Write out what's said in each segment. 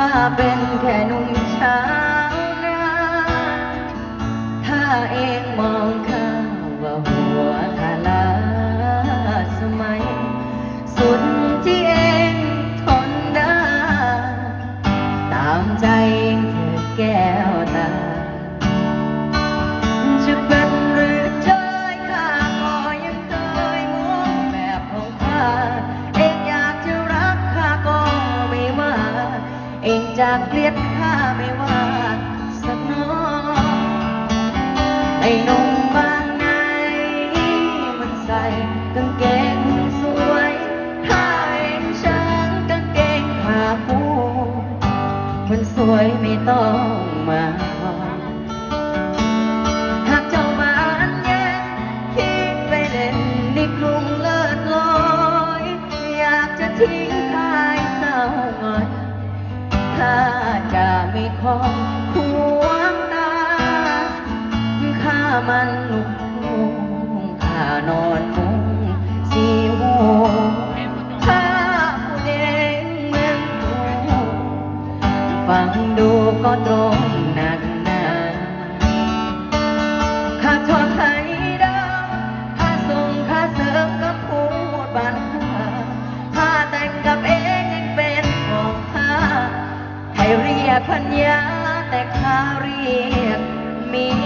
ข้าเป็นแค่หนุ่มชาวนาถ้าเองมองข้าว่าหัวทาลาสมัยสุดที่เองทนได้ตามใจเองเถิดแก้วตาจะเป็นหรือใจข้าก็ยังเคยมองแบบของข้าเองอยากจะรักข้าก็ไม่ว่าเองจากเกลียดข้าไม่ว่าสักน้อยไอ้หนุ่มบางไหนมันใส่กางเกงสวยถ้าเองฉันกางเกงผ้าปูมันสวยไม่ต้องมาหากเจ้ามาอันแย่คิดไปเล่นในกรุงเลิศลอยอยากจะทิ้งกายเศร้าหงอยถ้าจะไม่คอยห่วงตาข้ามันลุกทุ่งข้านอนมุงสีหัวถ้าผู้เด็กเมืองกรุงฟังดูก็ตรงหนักหนาข้าทอดไทยดาวข้าส่งข้าเสริมกับผู้บ้านข้าแต่งกับเองยังเป็นของข้าให้เรียกพันยาแต่ข้าเรียกเมีย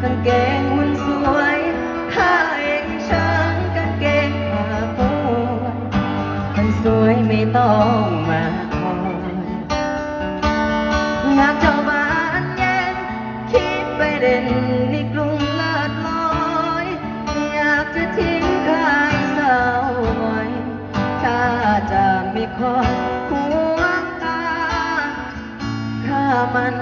กางเกงหุ่นสวยถ้าเองฉันกางเกงผ้าปูมันสวยไม่ต้องมาคอยอยากเจ้าบ้านเย็นคิดไปเด่นในกรุงเลิศลอยอยากจะทิ้งกายเศร้าหงอยถ้าจะไม่คอยห่วงตาข้ามัน